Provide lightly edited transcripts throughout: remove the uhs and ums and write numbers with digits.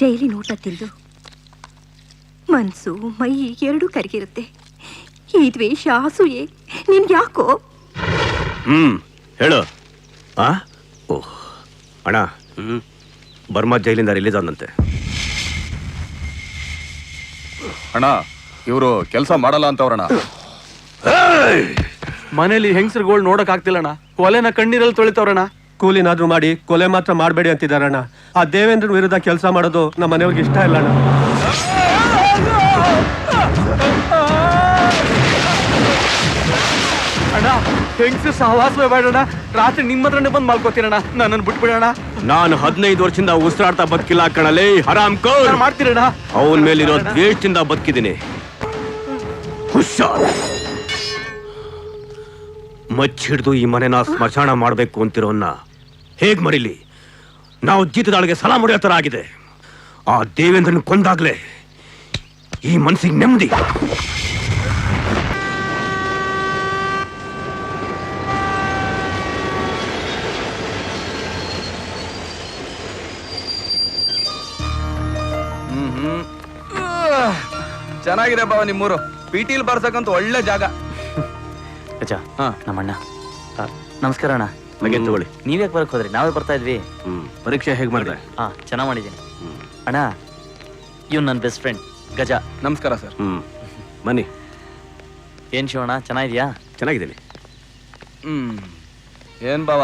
ಜೈಲಿನ ಊಟ ತಿಂದು ಮನ್ಸು ಮೈ ಎರಡೂ ಕರಗಿರುತ್ತೆ. ಈ ದ್ವೇಷ ಅಸೂಯೆ ನಿನ್ಗ್ಯಾಕೋ? ಹೇಳು. ಓಹ್ ಅಣ್ಣ, ಬರ್ಮಾ ಜೈಲಿಂದ ರಿಲೀಸ್ ಆದಂತೆ. ಅಣ್ಣ, ಇವರು ಕೆಲಸ ಮಾಡಲ್ಲ ಅಂತವ್ರಣ್ಣ. ಮನೇಲಿ ಹೆಂಗಸರುಗಳು ನೋಡಕ್ ಆಗ್ತಿಲ್ಲಣ್ಣ. ಕೊಲೆನ ಕಣ್ಣೀರಲ್ಲಿ ತೊಳಿತವ್ರಣ್ಣ. ಕೂಲಿನಾದ್ರೂ ಮಾಡಿ ಕೊಲೆ ಮಾತ್ರ ಮಾಡಬೇಡಿ ಅಂತಿದಾರಣ್ಣ. ಆ ದೇವೇಂದ್ರನ ವಿರುದ್ಧ ಕೆಲಸ ಮಾಡೋದು ನಮ್ಮ ಮನೆಯವ್ರಿಗೆ ಇಷ್ಟ ಇಲ್ಲ ಅಣ್ಣ. ಅಣ್ಣ, ಹೆಂಗಸರು ಸಹವಾಸವೇ ಬೇಡಣ್ಣ. ರಾತ್ರಿ ನಿಮ್ಮ ಹತ್ರನೇ ಬಂದು ಮಲ್ಕೋತೀರಣ್ಣ. ನನ್ನನ್ನು ಬಿಟ್ಬಿಡೋಣ. ನಾನು 15 ವರ್ಷದಿಂದ ಉಸಿರಾಡ್ತಾ ಬದುಕಿಲ್ಲ ಕಣಲೇ ಹರಾಮ್ ಕೋರ್. ಮಾಡ್ತೀರಣ್ಣ. ಅವನ ಮೇಲಿರೋ ದ್ವೇಷದಿಂದ ಬದುಕಿದ್ದೀನಿ. ಹುಷಾರ್. ಮಚ್ಚಿಡ್ದು ಈ ಮನೆನ ಸ್ಮಶಾನ ಮಾಡಬೇಕು ಅಂತಿರೋನ್ನ ಹೇಗ್ ಮರಿಲಿ? ನಾವು ಜೀತದಾಳಿಗೆ ಸಲಾ ಮುಡಿಯೋ ತರ ಆಗಿದೆ. ಆ ದೇವೇಂದ್ರನ್ ಕೊಂದಾಗ್ಲೇ ಈ ಮನಸ್ಸಿಗೆ ನೆಮ್ಮದಿ. ಚೆನ್ನಾಗಿದೆ ಬಾವ ನಿಮ್ಮೂರು. ಪಿಟಿಲ್ ಬರ್ಸಕ್ಕಂತ ಒಳ್ಳೆ ಜಾಗ. ನಮ್ಮಣ್ಣ ನಮಸ್ಕಾರ ಅಣ್ಣ. ಹಾಗೆ ತಗೊಳ್ಳಿ. ನೀವ್ಯಾಕೆ ಬರಕ್ ಹೋದ್ರಿ? ನಾವೇ ಬರ್ತಾ ಇದ್ವಿ. ಪರೀಕ್ಷೆ ಹೇಗ್ ಮಾಡಿದೆ? ಚೆನ್ನಾಗ್ ಮಾಡಿದ್ದೀನಿ ಅಣ್ಣ. ಇವ್ನು ನನ್ನ ಬೆಸ್ಟ್ ಫ್ರೆಂಡ್ ಗಜ. ನಮಸ್ಕಾರ ಸರ್. ಬನ್ನಿ. ಏನ್ ಶಿವಣ್ಣ, ಚೆನ್ನಾಗಿದ್ಯಾ? ಚೆನ್ನಾಗಿದ್ದೀನಿ. ಏನ್ ಬಾವ,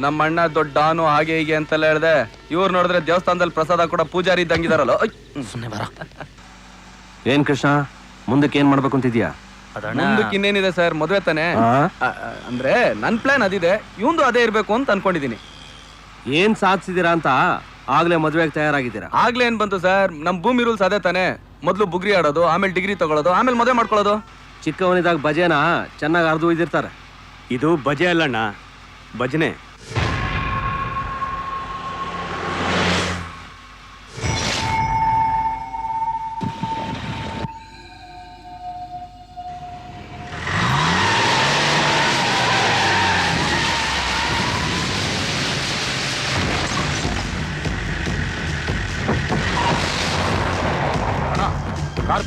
ನಮ್ಮ ಅಣ್ಣ ದೊಡ್ಡ ಡಾನು ಹಾಗೆ ಹೀಗೆ ಅಂತೆಲ್ಲ ಹೇಳ್ದೆ. ಇವ್ರು ನೋಡಿದ್ರೆ ದೇವಸ್ಥಾನದಲ್ಲಿ ಪ್ರಸಾದ ಕೂಡ ಪೂಜಾರಿ ಇದ್ದಂಗಿದಾರಲ್ಲ. ಸುಮ್ಮನೆ ಬರ. ಏನ್ ಕೃಷ್ಣ, ಮುಂದಕ್ಕೆ ಏನ್ ಮಾಡ್ಬೇಕು ಅಂತಿದ್ಯಾ? ಮುಂದಕ್ಕೆ ಇನ್ನೇನಿದೆ ಸರ್, ಮದುವೆ ತಾನೆ. ಅಂದ್ರೆ ನನ್ ಪ್ಲಾನ್ ಅದಿದೆ, ಇವಂದು ಅದೇ ಇರ್ಬೇಕು ಅಂತ ಅನ್ಕೊಂಡಿದೀನಿ. ಏನ್ ಸಾಧಿಸಿದೀರಾ ಅಂತ ಆಗ್ಲೇ ಮದುವೆಗೆ ತಯಾರಾಗಿದ್ದೀರಾ? ಆಗ್ಲೇ ಏನ್ ಬಂತು ಸರ್, ನಮ್ ಭೂಮಿ ರೂಲ್ಸ್ ಅದೇ ತಾನೆ. ಮೊದ್ಲು ಬುಗ್ರಿ ಆಡೋದು, ಆಮೇಲೆ ಡಿಗ್ರಿ ತಗೊಳ್ಳೋದು, ಆಮೇಲೆ ಮದುವೆ ಮಾಡ್ಕೊಳ್ಳೋದು. ಚಿಕ್ಕವನಿದಾಗ ಬಜೆನ ಚೆನ್ನಾಗಿ ಅರ್ದು ಒಯ್ದಿರ್ತಾರೆ. ಇದು ಬಜೆ ಅಲ್ಲಣ್ಣ, ಭಜನೆ.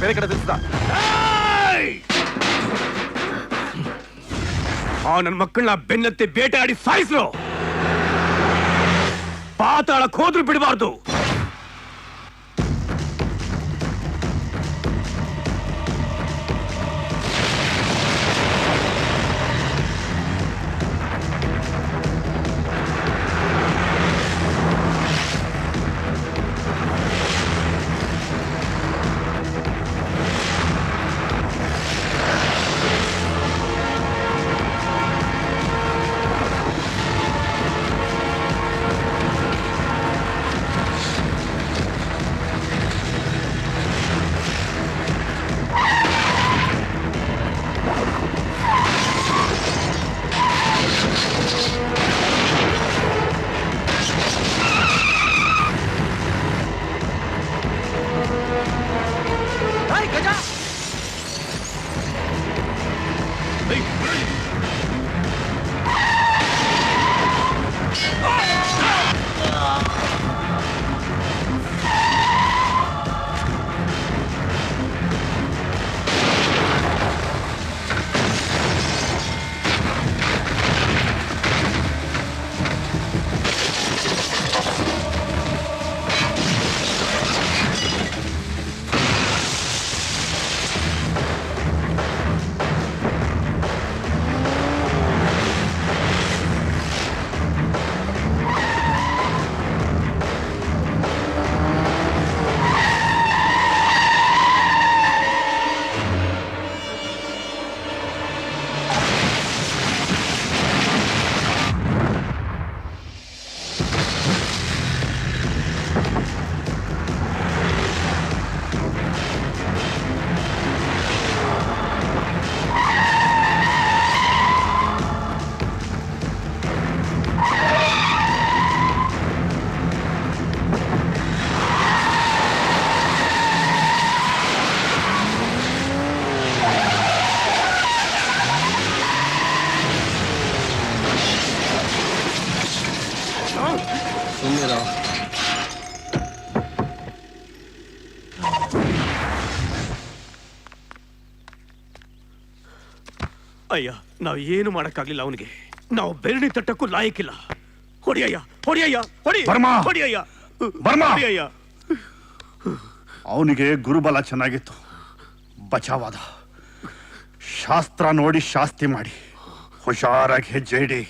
ಬೇರೆ ಕಡೆ ತಿರ್ಸ್ದ. ನನ್ನ ಮಕ್ಕಳನ್ನ ಬೆನ್ನತ್ತಿ ಬೇಟೆಯಾಡಿ ಸಾಯಿಸ್ರು. ಪಾತಾಳಕ್ಕೆ ಹೋದ್ರು ಬಿಡಬಾರ್ದು. ಅಯ್ಯ ನಾವು ಏನು ಮಾಡಕ್ಕಾಗ್ಲಿಲ್ಲ ಅವನಿಗೆ. ನಾವು ಬೆರಣಿ ತಟ್ಟಕ್ಕೂ ಲಾಯಕ್ಕಿಲ್ಲ. ಹೊಡಿಯಯ್ಯ, ಹೊಡಿಯಯ್ಯ, ಹೊಡಿ, ಬರ್ಮಾ! ಹೊಡಿಯಯ್ಯ, ಬರ್ಮಾ! ಹೊಡಿಯಯ್ಯ. ಅವನಿಗೆ ಗುರುಬಲ ಚೆನ್ನಾಗಿತ್ತು, ಬಚಾವಾದ. ಶಾಸ್ತ್ರ ನೋಡಿ ಶಾಸ್ತಿ ಮಾಡಿ ಹುಷಾರಾಗಿ ಹೆಜ್ಜೆ ಇಡಿ.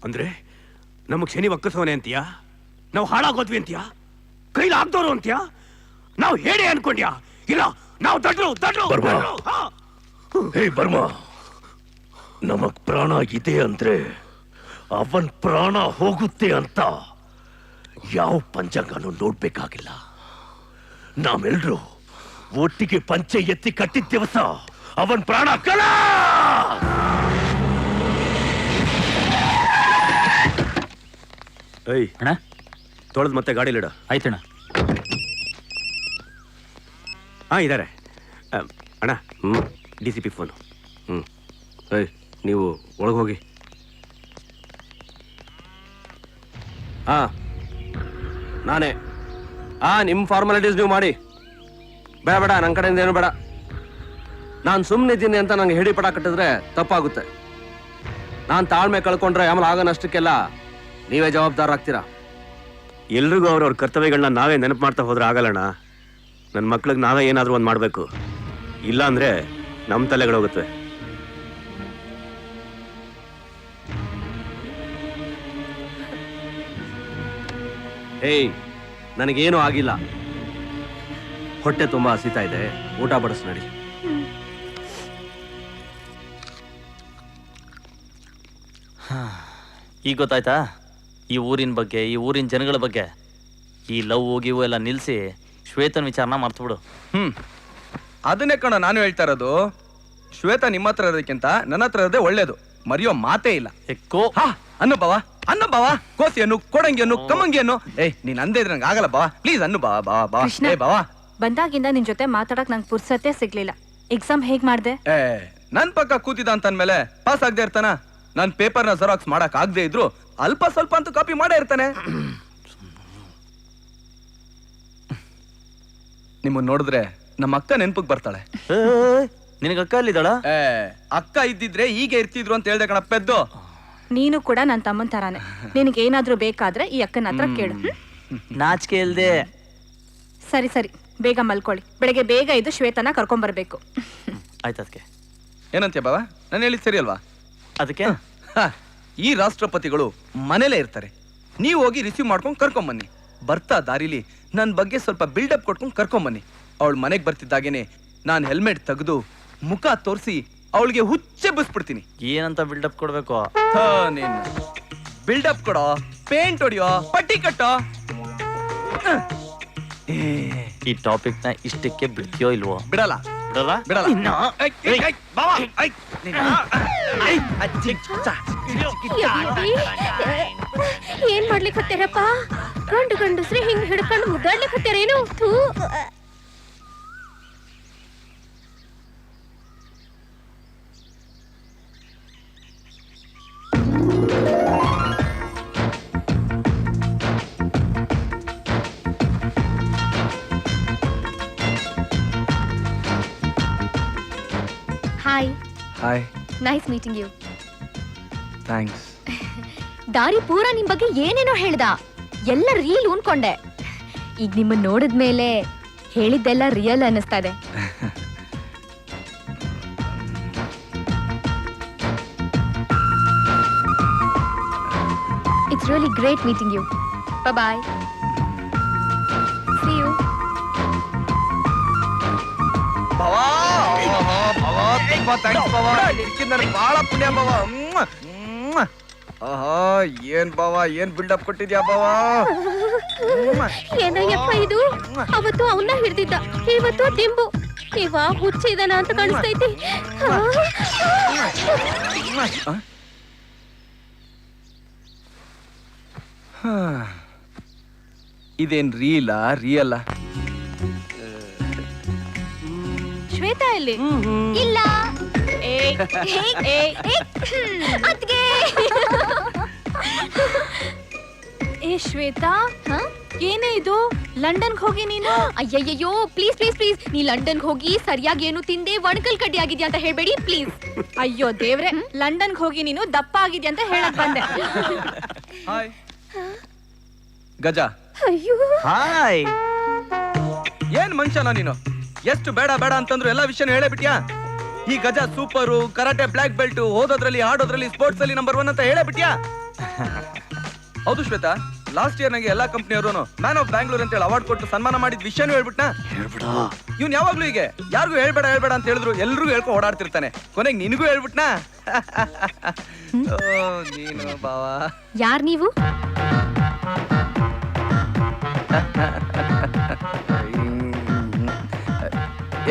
ಅಂದ್ರೆ ನಮಗ್ ಶನಿ ಒಕ್ಕಸವನೆ ಅಂತೀಯಾ? ನಾವು ಹಾಳಾಗೋದ್ವಿ ಅಂತೀಯಾ? ಕೈಲಿ ಆಗ್ದವ್ರು ಅಂತೀಯಾ? ನಾವು ಹೇಳಿ ಅನ್ಕೊಂಡ್ಯಾ? ಇಲ್ಲ, ನಾವು ದಡ್ರು ದಡ್ರು ಬರ್ಮಾ. ದಡ್ರು. ಹಾ. ಹೇ ಬರ್ಮಾ, ನಮಗ್ ಪ್ರಾಣ ಇದೆ ಅಂದ್ರೆ ಅವನ್ ಪ್ರಾಣ ಹೋಗುತ್ತೆ ಅಂತ ಯಾವ ಪಂಚಾಂಗನೂ ನೋಡ್ಬೇಕಾಗಿಲ್ಲ. ನಾವೆಲ್ರು ಒಟ್ಟಿಗೆ ಪಂಚೆ ಎತ್ತಿ ಕಟ್ಟಿದ ದಿವಸ ಅವನ್ ಪ್ರಾಣ ಕಳ. ಏಯ್ ಅಣ್ಣ ತೊಳೆದ್ ಮತ್ತೆ ಗಾಡಿಲಿಡ. ಆಯ್ತಣ್ಣ. ಹಾ ಇದಾರೆ. ಅಣ್ಣ, DCP ಫೋನು. ಏಯ್ ನೀವು ಒಳಗೆ ಹೋಗಿ. ನಾನೇ ನಿಮ್ಮ ಫಾರ್ಮಾಲಿಟೀಸ್ ನೀವು ಮಾಡಿ. ಬೇಡ ಬೇಡ, ನನ್ನ ಕಡೆಯಿಂದ ಏನು ಬೇಡ. ನಾನು ಸುಮ್ಮನಿದ್ದೀನಿ ಅಂತ ನಂಗೆ ಹಿಡಿ ಪಟ ಕಟ್ಟಿದ್ರೆ ತಪ್ಪಾಗುತ್ತೆ. ನಾನು ತಾಳ್ಮೆ ಕಳ್ಕೊಂಡ್ರೆ ಆಮೇಲೆ ಆಗನಷ್ಟಕ್ಕೆಲ್ಲ ನೀವೇ ಜವಾಬ್ದಾರರಾಗ್ತೀರಾ. ಎಲ್ರಿಗೂ ಅವ್ರವ್ರ ಕರ್ತವ್ಯಗಳನ್ನ ನಾವೇ ನೆನಪು ಮಾಡ್ತಾ ಹೋದ್ರೆ ಆಗಲ್ಲಣ್ಣ. ನನ್ನ ಮಕ್ಳಿಗೆ ನಾವೇ ಏನಾದರೂ ಒಂದು ಮಾಡಬೇಕು. ಇಲ್ಲ ಅಂದ್ರೆ ನಮ್ಮ ತಲೆಗಳೋಗುತ್ತೆ. ಏಯ್ ನನಗೇನು ಆಗಿಲ್ಲ. ಹೊಟ್ಟೆ ತುಂಬಾ ಹಸಿತಾ ಇದೆ, ಊಟ ಬಡಿಸ್ ನಡಿ. ಈಗ ಗೊತ್ತಾಯ್ತಾ ಈ ಊರಿನ ಬಗ್ಗೆ, ಈ ಊರಿನ ಜನಗಳ ಬಗ್ಗೆ. ಈ ಲವ್ ಗಿವ್ ಎಲ್ಲ ನಿಲ್ಸಿ ಶ್ವೇತನ್ ವಿಚಾರನ ಮರ್ತ್ಬಿಡು. ಅದನ್ನೇ ಕಣ ನಾನು ಹೇಳ್ತಾ ಇರೋದು. ಶ್ವೇತಾ ನಿಮ್ಮ ಹತ್ರ ಇರೋದಕ್ಕಿಂತ ನನ್ನ ಹತ್ರ ಇರೋದೇ ಒಳ್ಳೇದು. ಮರೆಯೋ ಮಾತೇ ಇಲ್ಲ. ಎಕ್ಕೋ ಹಾ ಅನ್ನು ಬಾವ, ಅನ್ನು ಬಾವ. ಕೋಸಿಯನ್ನು, ಕೊಡಂಗಿಯನ್ನು, ಕಮ್ಮಂಗಿಯನ್ನು. ನೀನ್ ಅಂದೇ ಇದ್ರೆ ನಂಗೆ ಆಗಲ್ಲ ಬಾವ. ಪ್ಲೀಸ್ ಅನ್ನು ಬಾವ, ಬಾವ, ಬಾವ. ಕೃಷ್ಣ. ಏ ಬಾವ. ಬಂದಾಗಿಂದ ನಿನ್ ಜೊತೆ ಮಾತಾಡಕ್ ನಂಗೆ ಪುರ್ಸತ್ತೆ ಸಿಗ್ಲಿಲ್ಲ. ಎಕ್ಸಾಮ್ ಹೇಗ್ ಮಾಡ್ದೆ? ನನ್ ಪಕ್ಕ ಕೂತಿದ ಅಂತಂದ್ಮೇಲೆ ಪಾಸ್ ಆಗದೆ ಇರ್ತಾನ? ನನ್ ಪೇಪರ್ನ ಜೆರಾಕ್ಸ್ ಮಾಡಕ್ ಆಗದೆ ಇದ್ರು ಅಲ್ಪ ಸ್ವಲ್ಪ ಅಂತೂ ಕಾಪಿ ಮಾಡೇ ಇರ್ತಾನೆ. ನಿಮ್ಮನ್ನ ನೋಡಿದ್ರೆ ನಮ್ಮ ಅಕ್ಕ ನೆನ್ಪಕ್ ಬರ್ತಾಳೆ. ನಿನಗೆ ಅಕ್ಕ ಅಲ್ಲಿದ್ದಾಳ? ಅಕ್ಕ ಇದ್ದಿದ್ರೆ ಹೀಗೆ ಇರ್ತಿದ್ರು ಅಂತ ಹೇಳ್ದೆ ಕಣ ಪೆದ್ದು. ನೀನು ಕೂಡ ನನ್ನ ತಮ್ಮನ್ ತರಾನೆ. ನಿನಗೆ ಏನಾದ್ರೂ ಬೇಕಾದ್ರೆ ಈ ಅಕ್ಕನ ಹತ್ರ ಕೇಳು. ನಾಚಿಕೆ ಇಲ್ದೆ. ಸರಿ ಸರಿ, ಬೇಗ ಮಲ್ಕೊಳ್ಳಿ. ಬೆಳಗ್ಗೆ ಬೇಗ ಇದ್ದು ಶ್ವೇತನ ಕರ್ಕೊಂಡ್ಬರ್ಬೇಕು. ಆಯ್ತು. ಅದಕ್ಕೆ ಏನಂತ್ಯ ಬಾವ? ನಾನು ಹೇಳಿದ್ ಸರಿ ಅಲ್ವಾ? ಅದಕ್ಕೆ ಈ ರಾಷ್ಟ್ರಪತಿಗಳು ಮನೇಲೇ ಇರ್ತಾರೆ. ನೀವು ಹೋಗಿ ರಿಸೀವ್ ಮಾಡ್ಕೊಂಡು ಕರ್ಕೊಂಬನ್ನಿ. ಬರ್ತಾ ದಾರಿಲಿ ನನ್ನ ಬಗ್ಗೆ ಸ್ವಲ್ಪ ಬಿಲ್ಡಪ್ ಕೊಟ್ಕೊಂಡು ಕರ್ಕೊಂಬನ್ನಿ. ಅವಳು ಮನೆಗೆ ಬರ್ತಿದ್ದಾಗೇನೆ ನಾನು ಹೆಲ್ಮೆಟ್ ತೆಗೆದು ಮುಖ ತೋರಿಸಿ ಅವಳಿಗೆ ಹುಚ್ಚೆ ಬಸ್ಬಿಡ್ತೀನಿ. ಏನಂತ ಬಿಲ್ಡಪ್ ಕೊಡ್ಬೇಕು? ನೀನು ಬಿಲ್ಡಪ್ ಕೊಡೋ, ಪೇಂಟ್ ಹೊಡಿಯೋ, ಪಟ್ಟಿ ಕಟ್ಟೋ. ಈ ಟಾಪಿಕ್ ನ ಇಷ್ಟಕ್ಕೆ ಬಿಡ್ತೀಯೋ ಇಲ್ವೋ? ಬಿಡಲ್ಲ ಬಿಡಲ್ಲ? ಬಿಡಲ್ಲ. ಏನ್ ಮಾಡ್ಲಿಕ್ಕತ್ತೀರಪ್ಪ? ಗಂಡು ಗಂಡಸ್ರಿ ಹಿಂಗ್ ಹಿಡ್ಕೊಂಡು ಮುದ್ದಾಡ್ಲಿಕ್ಕತ್ತೀರೇನು? Hi. Hi. Nice meeting you. Thanks. ದಾರಿ ಪೂರ ನಿಮ್ ಬಗ್ಗೆ ಏನೇನೋ ಹೇಳ್ದ. ಎಲ್ಲ ರೀಲ್ ಉನ್ಕೊಂಡೆ. ಈಗ ನಿಮ್ಮನ್ನ ನೋಡಿದ್ಮೇಲೆ ಹೇಳಿದ್ದೆಲ್ಲ ರಿಯಲ್ ಅನ್ನಿಸ್ತಾ ಇದೆ. It's really great meeting you. Bye. See you. ಬಹಳ ಪುಣ್ಯ ಬಾವ. ಏನ್ ಬಾವ, ಏನ್ ಬಿಲ್ಡಪ್ ಕೊಟ್ಟಿದ್ಯಾ ಬಾವ? ಏನಯ್ಯಪ್ಪ ಇದು? ಅವತ್ತು ಅವನ್ನ ಹಿಡ್ದಿದ್ದ, ಇವತ್ತು ದಿಂಬು. ಇವ ಹುಚ್ಚಿದನ ಅಂತ ಕಾಣಿಸ್ತೈತಿ. ಇದೇನ್ ರೀಲಾ ರಿಯಲ್ಲ? ಶ್ವೇತಾ ಎಲ್ಲಿ? ಇಲ್ಲ. ಅದ್ಗೆ. ಏ ಶ್ವೇತಾ, ಏನೇ ಇದು ಲಂಡನ್ಗೆ ಹೋಗಿ ನೀನು? ಅಯ್ಯಯ್ಯೋ ಪ್ಲೀಸ್ ಪ್ಲೀಸ್ ಪ್ಲೀಸ್, ನೀ ಲಂಡನ್ಗೆ ಹೋಗಿ ಸರಿಯಾಗಿ ಏನು ತಿಂದೆ ಒಣಕಲ್ ಕಡ್ಡಿ ಆಗಿದ್ಯಾ ಅಂತ ಹೇಳ್ಬೇಡಿ ಪ್ಲೀಸ್. ಅಯ್ಯೋ ದೇವ್ರೆ, ಲಂಡನ್ಗೆ ಹೋಗಿ ನೀನು ದಪ್ಪ ಆಗಿದ್ಯಾ ಅಂತ ಹೇಳಕ್ ಬಂದೆ. ಹಾಯ್ ಗಜ. ಅಯ್ಯೋ ಹಾಯ್. ಏನ್ ಮನುಷ್ಯನ ನೀನು? ಎಷ್ಟು ಬೇಡ ಬೇಡ ಅಂತಂದ್ರು ಎಲ್ಲಾ ವಿಷಯನೂ ಹೇಳೇ ಬಿಟ್ಯಾ? ಈ ಗಜ ಸೂಪರು, ಕರಾಟೆ ಬ್ಲಾಕ್ ಬೆಲ್ಟ್, ಓದೋದ್ರಲ್ಲಿ ಆಡೋದ್ರಲ್ಲಿ ಸ್ಪೋರ್ಟ್ಸ್ ಅಲ್ಲಿ ನಂಬರ್ 1 ಅಂತ ಹೇಳೇ ಬಿಟ್ಯಾ? ಹೌದು ಶ್ವೇತಾ, ಲಾಸ್ಟ್ ಇಯರ್ ನಂಗೆ ಎಲ್ಲಾ ಕಂಪ್ನಿಯವರು ಮ್ಯಾನ್ ಆಫ್ ಬ್ಯಾಂಗ್ಳೂರ್ ಅಂತ ಹೇಳಿ ಅವಾರ್ಡ್ ಕೊಟ್ಟು ಸನ್ಮಾನ ಮಾಡಿದ ವಿಷಯನೂ ಹೇಳ್ಬಿಟ್ನಾ? ಇವ್ನು ಯಾವಾಗ್ಲೂ ಹೀಗೆ ಯಾರಿಗೂ ಹೇಳ್ಬೇಡ ಹೇಳ್ಬೇಡ ಅಂತ ಹೇಳಿದ್ರು ಎಲ್ರಿಗೂ ಹೇಳ್ಕೊ ಓಡಾಡ್ತಿರ್ತಾನೆ. ಕೊನೆಗೆ ನಿನಗೂ ಹೇಳ್ಬಿಟ್ನಾ? ನೀನು ಬಾವಾ. ಯಾರ್ ನೀವು?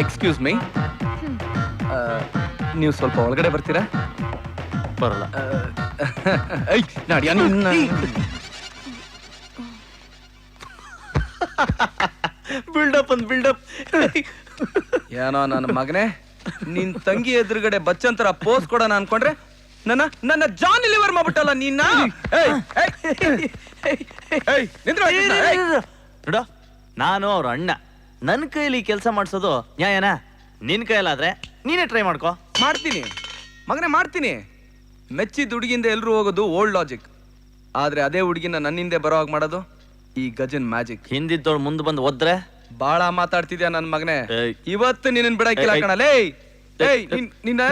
ಎಕ್ಸ್ಕ್ಯೂಸ್ ಮೀ, ನೀವು ಸ್ವಲ್ಪ ಒಳಗಡೆ ಬರ್ತೀರಾ? ಬರಲ್ಲ. ನಡಿಯ ನಿನ್ನ. ಬಿಲ್ಡಪ್ ಅಂದ್ ಬಿಲ್ಡಪ್. ಏನೋ ನನ್ನ ಮಗನೇ, ನಿನ್ ತಂಗಿ ಎದುರುಗಡೆ ಬಚ್ಚಂತರ ಪೋಸ್ ಕೊಡೋಣ ಅನ್ಕೊಂಡ್ರೆ ನನ್ನ ನನ್ನ ಜಾನ್ ಲಿವರ್ ಮಾಡ್ಬಿಟ್ಟಲ್ಲ ನಿನ್ನ. ನೋಡ, ನಾನು ಅವ್ರ ಅಣ್ಣ. ನನ್ನ ಕೈಲಿ ಕೆಲಸ ಮಾಡಿಸೋದು ನ್ಯಾಯನಾ? ನಿನ್ ಕೈಲಾದ್ರೆ ನೀನೇ ಟ್ರೈ ಮಾಡ್ಕೋ. ಮಾಡ್ತೀನಿ ಮಗನೇ, ಮಾಡ್ತೀನಿ. ಮೆಚ್ಚಿದ ಹುಡುಗಿಂದ ಎಲ್ರು ಹೋಗೋದು ಓಲ್ಡ್ ಲಾಜಿಕ್. ಆದ್ರೆ ಅದೇ ಹುಡುಗಿನ ನನ್ನಿಂದೆ ಬರೋ ಹಾಗೆ ಮಾಡೋದು ಈ ಗಜನ್ ಮ್ಯಾಜಿಕ್. ಹಿಂದಿದ್ದೋಳು ಮುಂದೆ ಬಂದು ಒದ್ರೆ ಬಾಳ ಮಾತಾಡ್ತಿದ್ಯಾ ನನ್ ಮಗನೇ. ಏಯ್. ಇವತ್ತು ನಿನ್ನ ಬಿಡಕ್ಕಿಲ್ಲ ಕಣ. ಲೇ ಏಯ್, ನಿನ್ನ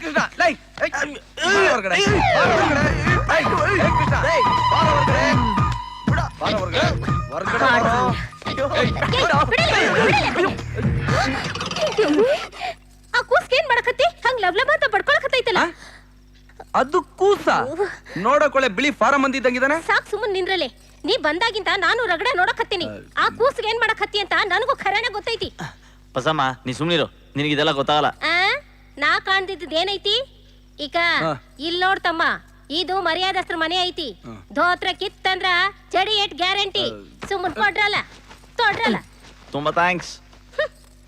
ಕೃಷ್ಣ, ಲೇ ಹೊರಗಡೆ ಕೃಷ್ಣ, ಆ ಕೂಸ್ಗೆ ಏನ್ ಮಾಡಕತ್ತಿ? ಹಂಗ್ ಲವ್ಲಭ ಅಂತ ಬಡ್ಕೊಳಕತ್ತೈತಲ್ಲ. ಅದು ಕೂಸ ನೋಡಕೊಳ್ಳೆ ಬಿಳಿ ಫಾರಂ ಅಂದಿದ್ದಂಗಿದಾನೆ. ಸಾಕ್ ಸುಮ್ಮನ್ ನಿಂದ್ರಲೆ. ನೀ ಬಂದಾಗಿಂತ ನಾನು ರಗಡೆ ನೋಡಕತ್ತೀನಿ. ಆ ಕೂಸ್ಗೆ ಏನ್ ಮಾಡಕತ್ತಿ ಅಂತ ನನಗೂ ಖರೇನ ಗೊತ್ತೈತಿ. ಬಸಮ್ಮ, ನೀ ಸುಮ್ನಿರು, ನಿನಗಿದೆಲ್ಲ ಗೊತ್ತಾಗಲ್ಲ. ನಾ ಕಾಣ್ದಿದ್ದ ಏನೈತಿ ಈಗ? ಇಲ್ ನೋಡ್ತಮ್ಮ, ಇದು ಮರ್ಯಾದಸ್ತ್ರ ಮನೆ ಐತಿ. ಧೋತ್ರ ಕಿತ್ತಂದ್ರ ಚಡಿ ಏಟ್ ಗ್ಯಾರಂಟಿ. ಸುಮ್ಮನ್ ಕೊಡ್ರಲ್ಲ ತೊಡ್ರಲ್ಲ. ತುಂಬಾ ಥ್ಯಾಂಕ್ಸ್.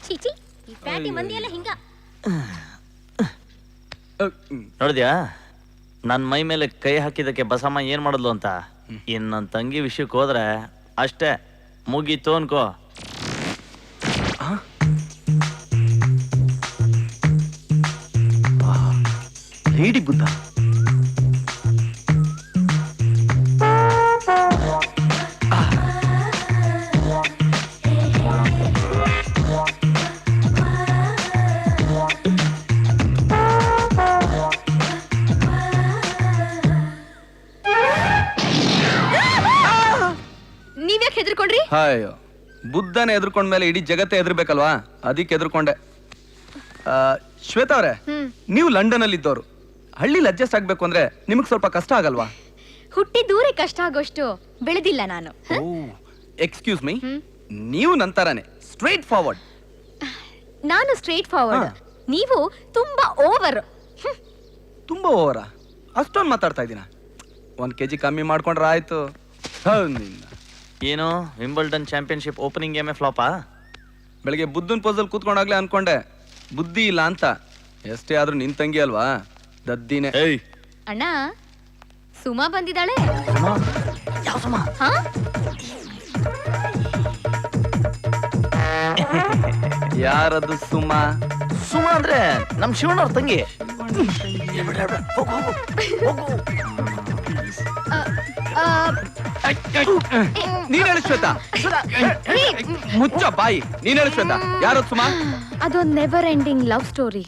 ಚೀಚಿ, ಈ ಪ್ಯಾಟಿ ಮಂದಿ ಎಲ್ಲ ಹಿಂಗ. ನೋಡಿದ್ಯಾ ನನ್ ಮೈ ಮೇಲೆ ಕೈ ಹಾಕಿದಕ್ಕೆ ಬಸಮ್ಮ ಏನ್ ಮಾಡಿದ್ಲು ಅಂತ? ಇನ್ ನನ್ ತಂಗಿ ವಿಷಯಕ್ಕೆ ಹೋದ್ರೆ ಅಷ್ಟೇ, ಮುಗೀತು ಅನ್ಕೋ. ಲೇಡಿ ಬುದ್ಧ. ನೀವ್ಯಾಕೆ ಹೆದರ್ಕೊಂಡ್ರಿ? ಅಯ್ಯೋ, ಬುದ್ಧನ ಎದ್ರಕೊಂಡ್ಮೇಲೆ ಇಡೀ ಜಗತ್ತೇ ಎದ್ರಬೇಕಲ್ವಾ, ಅದಕ್ಕೆ ಎದ್ರಕೊಂಡೆ. ಶ್ವೇತಾ ಅವ್ರೆ, ನೀವು ಲಂಡನ್ ಅಲ್ಲಿ ಇದ್ದವ್ರು, ಹಳ್ಳಿಲಿ ಅಡ್ಜಸ್ಟ್ ಆಗ್ಬೇಕು ಅಂದ್ರೆ ನಿಮಗ್ ಸ್ವಲ್ಪ ಕಷ್ಟ ಆಗಲ್ವಾ? ಹುಟ್ಟಿ ದೂರ ಕಷ್ಟ ಆಗೋಷ್ಟು ಬೆಳೆದಿಲ್ಲ ನಾನು. ಎಕ್ಸ್ಕ್ಯೂಸ್ ಮೀ, ನೀವು ನಂತರನೇ ಸ್ಟ್ರೈಟ್ ಫಾರ್ವರ್ಡ್. ನಾನು ಸ್ಟ್ರೈಟ್ ಫಾರ್ವರ್ಡ್, ನೀವು ತುಂಬಾ ಓವರ್. ತುಂಬಾ ಓವರ? ಅಷ್ಟೊಂದು ಮಾತಾಡ್ತಾ ಇದ್ದೀನ? 1 kg ಕಮ್ಮಿ ಮಾಡ್ಕೊಂಡ್ರೆ ಆಯ್ತು. ಏನು ವಿಂಬಲ್ಡನ್ ಚಾಂಪಿಯನ್ಶಿಪ್ ಓಪನಿಂಗ್ ಗೇಮೇ ಫ್ಲಾಪಾ? ಬೆಳಿಗ್ಗೆ ಬುದ್ಧನ್ ಪೋಸಲ್ ಕೂತ್ಕೊಂಡಾಗ್ಲೇ ಅನ್ಕೊಂಡೆ ಬುದ್ಧಿ ಇಲ್ಲ ಅಂತ. ಎಷ್ಟೇ ಆದ್ರೂ ನಿನ್ ತಂಗಿ ಅಲ್ವಾ, ದದ್ದಿನೇ. ಅಣ್ಣ, ಸುಮಾ ಬಂದಿದ್ದಾಳೆ. ಯಾವ ಸುಮಾ? ಯಾರದು ಸುಮಾ? ಸುಮಾ ಅಂದ್ರೆ ನಮ್ ಶಿವಣ್ಣ ಅವ್ರ ತಂಗಿ. ನೀನ್ ಹೇಳು ಶ್ವೇತಾ. ಮುಚ್ಚ ಬಾಯಿ. ನೀನ್ ಹೇಳು ಶ್ವೇತಾ, ಯಾರದು ಸುಮಾ? ಅದೊಂದು never ending love story.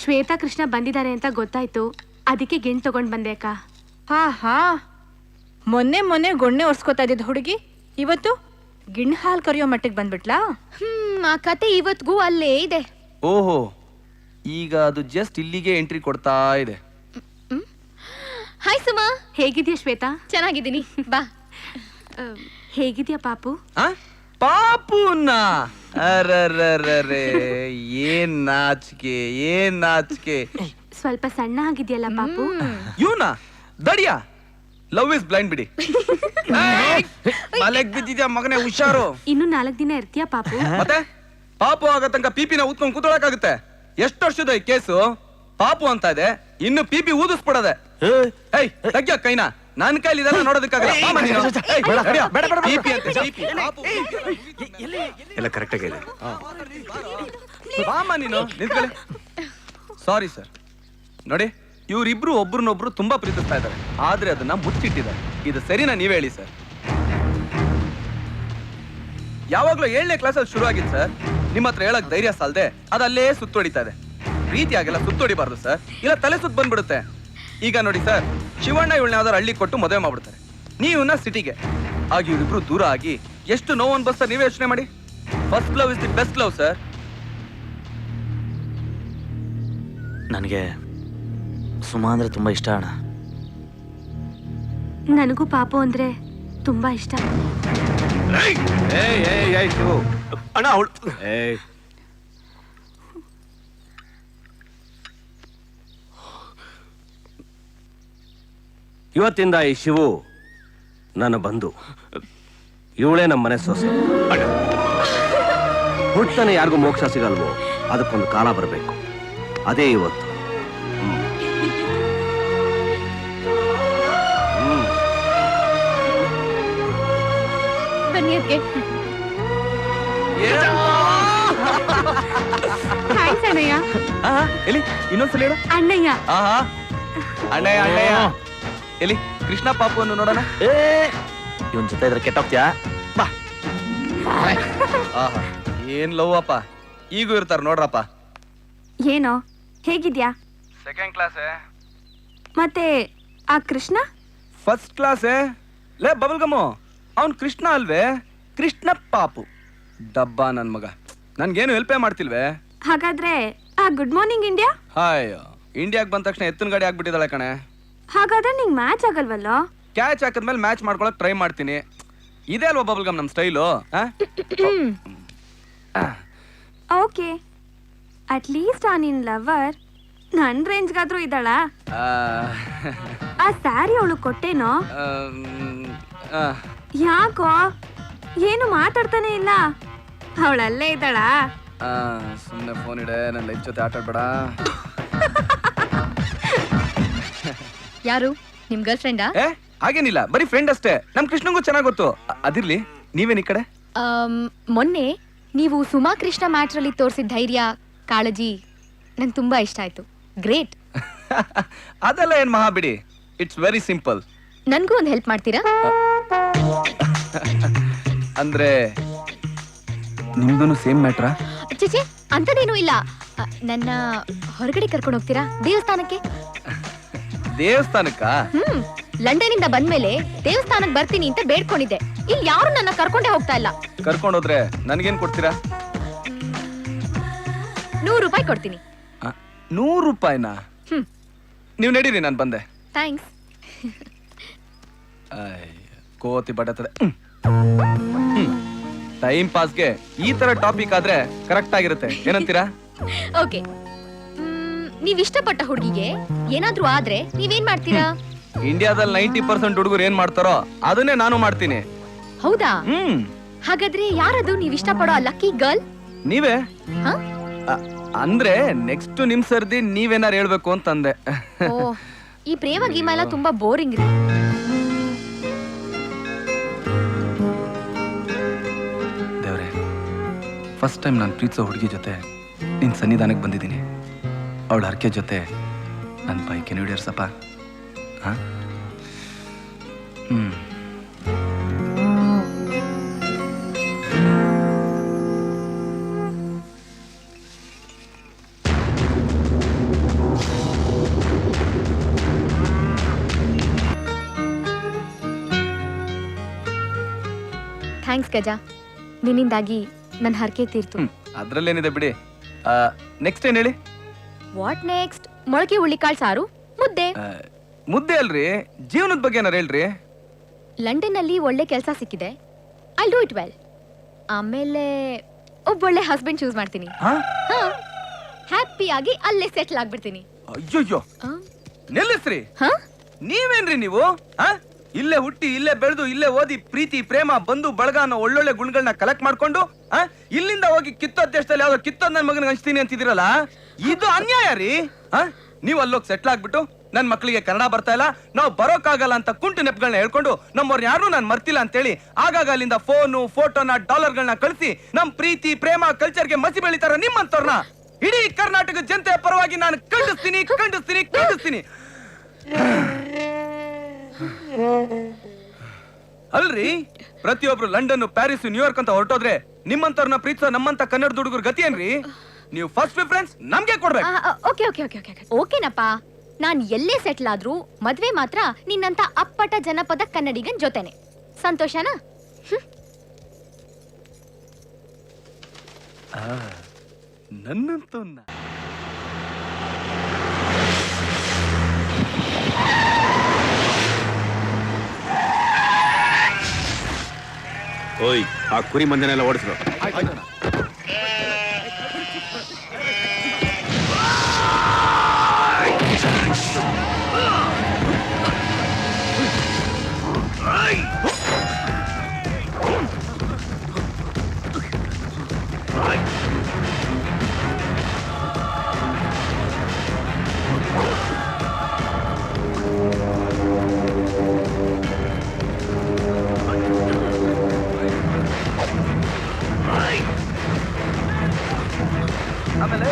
Shweta Krishna ಬಂದಿದ್ದಾರೆ ಅಂತ ಗೊತ್ತಾಯ್ತು, ಅದಕ್ಕೆ ಗೆಣ್ ತಗೊಂಡ್ ಬಂದೆ ಅಕ್ಕ. ಹಾ, ಮೊನ್ನೆ ಮೊನ್ನೆ ಗೊಣ್ಣೆ ಒರ್ಸ್ಕೊತಾ ಇದ್ದಿದ್ ಹುಡುಗಿ ಇವತ್ತು ಗಿಣ್ ಹಾಲ್ ಕರಿಯೋ ಮಟ್ಟಿಗೆ ಬಂದ್ಬಿಟ್ಲಾ? ಆ ಕತೆ ಇವತ್ಗೂ ಅಲ್ಲೇ ಇದೆ. ಓಹೋ, ಈಗ ಅದು ಜಸ್ಟ್ ಇಲ್ಲಿಗೆ ಎಂಟ್ರಿ ಕೊಡ್ತಾ ಇದೆ. ಹಾಯ್ ಸುಮಾ, ಹೇಗಿದ್ಯಾ ಶ್ವೇತಾ? ಚೆನ್ನಾಗಿದ್ದೀನಿ, ಬಾ. ಹೇಗಿದ್ಯಾ ಪಾಪು? ಪಾಪುನ? ಅರರರರೆ, ಏನ್ ನಾಚಿಕೆ, ಏನ್ ನಾಚಿಕೆ. ಸ್ವಲ್ಪ ಸಣ್ಣ ಆಗಿದ್ಯಲ್ಲ ಪಾಪು. ಇವನ ದಡಿಯಾ? ಲವ್ ಇಸ್ ಬ್ಲೈಂಡ್ ಬಿಡಿ. ಮಲೆಗ್ ಬಿದ್ದಿದ್ಯಾ ಮಗನೇ, ಹುಷಾರು. ಇನ್ನು 4 ದಿನ ಇರ್ತೀಯಾ ಪಾಪು? ಮತ್ತೆ ಪಾಪು ಆಗ ತನಕ ಪಿಪಿನ ಊದ್ಕೊಂಡ್ ಕೂತ್ಕೊಳಕಾಗುತ್ತೆ? ಎಷ್ಟು ವರ್ಷದ ಈ ಕೇಸು? ಪಾಪು ಅಂತ ಇದೆ, ಇನ್ನು ಪಿಪಿ ಊದಿಸ್ಬಿಡದೆ. ಏಯ್, ತೆಗ್ಯ ಕೈನಾ. ನನ್ ಕೈಲಿ ಇದೆಲ್ಲ ನೋಡೋದಕ್ಕಾಗಲ್ಲ ಬಾ ನೀನು. ಏಯ್, ನಡ್ಯೋ. TP ಅಂತೆ, TP. ಪಾಪು. ಎಲ್ಲ ಕರೆಕ್ಟ್ ಆಗಿದೆ. ಬಾಮ್ಮ ನೀನು ನಿಂತ್ಕೊಳ್ಳಿ. Sorry sir. ನೋಡಿ ಇವರಿಬ್ರು ಒಬ್ರನ್ನೊಬ್ರು ತುಂಬಾ ಪ್ರೀತಿಸ್ತಾ ಇದ್ದಾರೆ, ಆದ್ರೆ ಅದನ್ನ ಮುಚ್ಚಿಟ್ಟಿದ್ದಾರೆ. ಇದು ಸರಿನಾ ನೀವೇ ಹೇಳಿ ಸರ್? ಯಾವಾಗ್ಲೂ 7ನೇ ಕ್ಲಾಸಲ್ಲಿ ಶುರು ಆಗಿತ್ತು ಸರ್. ನಿಮ್ಮ ಹತ್ರ ಹೇಳಕ್ ಧೈರ್ಯ ಸಾಲದೆ ಅದಲ್ಲೇ ಸುತ್ತೊಡಿತಾ ಇದೆ. ಪ್ರೀತಿಯಾಗೆಲ್ಲ ಸುತ್ತೊಡಿಬಾರ್ದು ಸರ್, ಇಲ್ಲ ತಲೆ ಸುತ್ತ ಬಂದ್ಬಿಡುತ್ತೆ. ಈಗ ನೋಡಿ ಸರ್, ಶಿವಣ್ಣ ಇವಳನ್ನ ಯಾವ್ದಾರು ಹಳ್ಳಿ ಕೊಟ್ಟು ಮದುವೆ ಮಾಡ್ಬಿಡ್ತಾರೆ, ನೀವನ್ನ ಸಿಟಿಗೆ. ಆಗ ಇವರಿಬ್ರು ದೂರ ಆಗಿ ಎಷ್ಟು ನೋವು ಅನ್ಬಸ್ತಾರೆ ನೀವೇ ಯೋಚನೆ ಮಾಡಿ. First love is the best love sir. ನನಗೆ ಸುಮಾ ಅಂದ್ರೆ ತುಂಬಾ ಇಷ್ಟ ಅಣ್ಣ. ನನಗೂ ಪಾಪು ಅಂದ್ರೆ ತುಂಬಾ ಇಷ್ಟ. ಅಣ್ಣ ಅವಳು ಇವತ್ತಿಂದ ಈ ಶಿವು ನನ್ನ ಬಂಧು, ಇವಳೇ ನಮ್ಮ ಮನೆ ಸೊಸೆ. ಹುಟ್ಟನೆ ಯಾರಿಗೂ ಮೋಕ್ಷ ಸಿಗಲ್ವೋ ಅದಕ್ಕೊಂದು ಕಾಲ ಬರಬೇಕು, ಅದೇ ಇವತ್ತು. ಬನ್ನಿ ಅದ್ಗೆ. ಥ್ಯಾಂಕ್ಸ್ ಅಣ್ಣಯ್ಯ. ಎಲ್ಲಿ ಇನ್ನೊಂದ್ಸಲ ಹೇಳು. ಅಣ್ಣಯ್ಯ. ಆಹಾ, ಅಣ್ಣಯ್ಯ ಅಣ್ಣಯ್ಯ. ಎಲ್ಲಿ ಕೃಷ್ಣ ಪಾಪುವನ್ನು ನೋಡೋಣ. ಇವನ್ ಜೊತೆ ಇದ್ರೆ ಕೆಟ್ಟೋಗ್ತೀಯಾ? ಬಾ. ಆಹಾ, ಏನ್ ಲವ್ ಅಪ್ಪ. ಈಗೂ ಇರ್ತಾರ ನೋಡ್ರಪ್ಪ. ಏನೋ ಹೇಗಿದ್ಯಾ? Second class. ಮತ್ತೆ ಆ ಕೃಷ್ಣ? First class. ಲೇ ಬಬಲ್ ಗಮ್ಮು, ಅವ್ನ್ ಕೃಷ್ಣ ಅಲ್ವೇ? ಕೃಷ್ಣ ಪಾಪು ಡಬ್ಬ ನನ್ ಮಗ. ನನ್ಗೇನು ಹೆಲ್ಪೇ ಮಾಡ್ತಿಲ್ವೇ? ಹಾಗಾದ್ರೆ ಆ ಗುಡ್ ಮಾರ್ನಿಂಗ್ ಇಂಡಿಯಾ? ಹಾಯ್, ಇಂಡಿಯಾಗ್ ಬಂದ ತಕ್ಷಣ ಎತ್ತಿನ ಗಾಡಿ ಆಗ್ಬಿಟ್ಟಿದ್ದಾಳೆ ಕಣೆ. ಹಾಗಾದ್ರೆ ನಿಂಗ್ ಮ್ಯಾಚ್ ಆಗಲ್ವಲ್ಲೋ? ಕ್ಯಾಚ್ ಹಾಕಿದ್ಮೇಲೆ ಮ್ಯಾಚ್ ಮಾಡ್ಕೊಳಕ್ ಟ್ರೈ ಮಾಡ್ತೀನಿ. ಇದೇ ಅಲ್ವಾ ಬಬಲ್ ಗಮ್ ನಮ್ ಸ್ಟೈಲು? ಓಕೆ, ಅಟ್ ಲೀಸ್ಟ್ ಆ ನಿನ್ ಲವರ್ ನನ್ ರೇಂಜ್ಗಾದ್ರೂ ಇದ್ದಾಳ? ಆ ಸ್ಯಾರಿ ಅವಳು ಕೊಟ್ಟೇನೋ? ಯಾಕೋ ಏನು ಮಾತಾಡ್ತಾನೆ ಇಲ್ಲ? ಅವಳಲ್ಲೇ ಇದ್ದಾಳ? ಸುಮ್ಮನೆ ಫೋನ್ ಇಡೆ, ನನ್ನ ಲೈಫ್ ಜೊತೆ ಆಟ ಆಡ್ಬೇಡ. ಯಾರು ನಿಮ್ ಗರ್ಲ್ ಫ್ರೆಂಡಾ? ಏ ಹಾಗೇನಿಲ್ಲ, ಬರೀ ಫ್ರೆಂಡ್ ಅಷ್ಟೇ. ನಮ್ ಕೃಷ್ಣಂಗೂ ಚೆನ್ನಾಗ್ ಗೊತ್ತು. ಅದಿರ್ಲಿ, ನೀವೇನ್ ಈ ಕಡೆ? ಮೊನ್ನೆ ನೀವು ಸುಮಾ ಕೃಷ್ಣ ಮ್ಯಾಟ್ರಲ್ಲಿ ತೋರಿಸಿದ ಧೈರ್ಯ, ಕಾಳಜಿ ನಂಗೆ ತುಂಬಾ ಇಷ್ಟ ಆಯ್ತು. ಗ್ರೇಟ್. ಅದೆಲ್ಲ ಏನ್ ಮಹಾ ಬಿಡಿ, ಇಟ್ಸ್ ವೆರಿ ಸಿಂಪಲ್. ನನ್ಗೂ ಒಂದು ಹೆಲ್ಪ್ ಮಾಡ್ತೀರಾ? ಅಂದ್ರೆ ನಿಮ್ದು ಸೇಮ್ ಮ್ಯಾಟ್ರಾ? ಚೇಚೆ ಅಂತದೇನೂ ಇಲ್ಲ. ನನ್ನ ಹೊರಗಡೆ ಕರ್ಕೊಂಡು ಹೋಗ್ತೀರಾ ದೇವಸ್ಥಾನಕ್ಕೆ? ದೇವಸ್ಥಾನಕ್ಕ? ಲಂಡನ್ ಇಂದ ಬಂದ್ಮೇಲೆ ದೇವಸ್ಥಾನಕ್ಕೆ ಬರ್ತೀನಿ ಅಂತ ಬೇಡ್ಕೊಂಡಿದ್ದೆ. ಇಲ್ಲಿ ಯಾರು ನನ್ನ ಕರ್ಕೊಂಡೇ ಹೋಗ್ತಾ ಇಲ್ಲ. ಕರ್ಕೊಂಡೋದ್ರೆ ನನ್ಗೇನ್ ಕೊಡ್ತೀರಾ? 100 ರೂಪಾಯಿ ಕೊಡ್ತೀನಿ. 100 ರೂಪಾಯಿನಾ? ನೀವ್ ನಡೀರಿ, ನಾನು ಬಂದೆ. ಥ್ಯಾಂಕ್ಸ್. ಕೋತಿ ಬಡತದೆ. ಟೈಮ್ ಪಾಸ್ಗೆ ಈ ತರ ಟಾಪಿಕ್ ಆದ್ರೆ ಕರೆಕ್ಟ್ ಆಗಿರುತ್ತೆ. ಏನಂತೀರಾ? ಓಕೆ, ನೀವ್ ಇಷ್ಟಪಟ್ಟ ಹುಡುಗಿಗೆ ಏನಾದ್ರೂ ಆದ್ರೆ ನೀವೇನ್ ಮಾಡ್ತೀರಾ? ಇಂಡಿಯಾದಲ್ಲಿ 90% ಹುಡುಗರು ಏನ್ ಮಾಡ್ತಾರೋ ಅದನ್ನೇ ನಾನು ಮಾಡ್ತೀನಿ. ಹೌದಾ? ಹಾಗಾದ್ರೆ ಯಾರದು ನೀವ್ ಇಷ್ಟಪಡೋ ಲಕ್ಕಿ ಗರ್ಲ್? ನೀವೇ. ಅಂದ್ರೆ ನೆಕ್ಸ್ಟ್ ನಿಮ್ ಸರ್ದಿ ನೀವೇನಾರು ಹೇಳ್ಬೇಕು ಅಂತಂದೆ. ಈ ಪ್ರೇಮ ಗೀಮ ಎಲ್ಲ ತುಂಬಾ ಬೋರಿಂಗ್ ರೀ. ದೇವ್ರೆ, ಫಸ್ಟ್ ಟೈಮ್ ನಾನು ಪ್ರೀತಿಸೋ ಹುಡುಗಿ ಜೊತೆ ನಿನ್ ಸನ್ನಿಧಾನಕ್ಕೆ ಬಂದಿದ್ದೀನಿ. ಅವಳ ಹರಕೆ ಜೊತೆ ನನ್ನ ಬೈಕ್ ಈಡೇರ್ಸಪ್ಪ. ಥ್ಯಾಂಕ್ಸ್ ಗಜ, ನಿನ್ನಿಂದಾಗಿ ನನ್ನ ಹರಕೆ ತೀರ್ತು. ಅದ್ರಲ್ಲೇನಿದೆ ಬಿಡಿ. ನೆಕ್ಸ್ಟ್ ಏನ್ ಹೇಳಿ? What next? ಮೊಳಕೆ ಹುಳ್ಳಿಕಾಳು ಸಾರು, ಮುದ್ದೆ. ಮುದ್ದೆ ಅಲ್ರಿ, ಜೀವನದ ಬಗ್ಗೆ ಏನಾರು ಹೇಳ್ರಿ. ಲಂಡನ್ ಅಲ್ಲಿ ಒಳ್ಳೆ ಕೆಲಸ ಸಿಕ್ಕಿದೆ, ಐ ಡೂ ಇಟ್ ವೆಲ್. ಆಮೇಲೆ ಒಬ್ಬೊಳ್ಳೆ ಹಸ್ಬೆಂಡ್ ಚೂಸ್ ಮಾಡ್ತೀನಿ. ಹ್ಯಾಪಿಯಾಗಿ ಅಲ್ಲೇ ಸೆಟ್ಲ್ ಆಗ್ಬಿಡ್ತೀನಿ. ಅಯ್ಯಯ್ಯೋ, ನಿಲ್ಲಿಸ್ರಿ. ನೀವೇನ್ರಿ ನೀವು? ಇಲ್ಲೇ ಹುಟ್ಟಿ, ಇಲ್ಲೇ ಬೆಳೆದು, ಇಲ್ಲೇ ಓದಿ, ಪ್ರೀತಿ, ಪ್ರೇಮ, ಬಂಧು ಬಳಗ ಅನ್ನೋ ಒಳ್ಳೊಳ್ಳೆ ಗುಣಗಳನ್ನ ಕಲೆಕ್ಟ್ ಮಾಡ್ಕೊಂಡು ಇಲ್ಲಿಂದ ಹೋಗಿ ಕಿತ್ತೋದ್ ದೇಶದಲ್ಲಿ ಯಾವ್ದೋ ಕಿತ್ತೋದ್ ನನ್ನ ಮಗನಿಗೆ ಹಂಚ್ತೀನಿ ಅಂತಿದಿರಲ್ಲ, ಇದು ಅನ್ಯಾಯ ರೀ. ನೀವು ಅಲ್ಲೋಗಿ ಸೆಟ್ಲ್ ಆಗ್ಬಿಟ್ಟು ನನ್ ಮಕ್ಕಳಿಗೆ ಕನ್ನಡ ಬರ್ತಾ ಇಲ್ಲ, ನಾವು ಬರೋಕ್ಕಾಗಲ್ಲ ಅಂತ ಕುಂಟು ನೆಪಗಳನ್ನ ಹೇಳ್ಕೊಂಡು ನಮ್ಮವ್ರನ್ನ ಯಾರು ನಾನು ಮರ್ತಿಲ್ಲ ಅಂತೇಳಿ ಆಗಾಗ ಅಲ್ಲಿಂದ ಫೋನು ಫೋಟೋನ ಡಾಲರ್ಗಳನ್ನ ಕಳಿಸಿ ನಮ್ ಪ್ರೀತಿ ಪ್ರೇಮ ಕಲ್ಚರ್ಗೆ ಮಸಿ ಬೆಳಿತಾರ ನಿಮ್ಮಂತವ್ರನ್ನ ಇಡೀ ಕರ್ನಾಟಕ ಜನತೆಯ ಪರವಾಗಿ ನಾನು ಖಂಡಿಸ್ತೀನಿ. ಅಲ್ರಿ, ಪ್ರತಿಯೊಬ್ರು ಲಂಡನ್, ಪ್ಯಾರಿಸ್, ನ್ಯೂಯಾರ್ಕ್ ಅಂತ ಹೊರಟೋದ್ರೆ ನಿಮ್ಮಂತವ್ರನ್ನ ಪ್ರೀತಿಸೋ ನಮ್ಮಂತ ಕನ್ನಡದ ಹುಡುಗರ ಗತಿ ಏನ್ರಿ? ನೀವು ಫಸ್ಟ್ ಪ್ರಿಫರೆನ್ಸ್ ನಮ್ಗೆ ಕೊಡ್ಬೇಕು. ಓಕೆನಪ್ಪ, ನಾನ್ ಎಲ್ಲೇ ಸೆಟ್ಲ್ ಆದ್ರೂ ಮದ್ವೆ ಮಾತ್ರ ನಿನ್ನಂತ ಅಪ್ಪಟ ಜನಪದ ಕನ್ನಡಿಗನ್ ಜೊತೆನೆ. ಸಂತೋಷನಾ? ನನ್ನಂತವ್ನ ಓಯ್, ಆ ಕುರಿ ಮಂದನೆಲ್ಲ ಓಡಿಸ್ರು. ಆಮೇಲೆ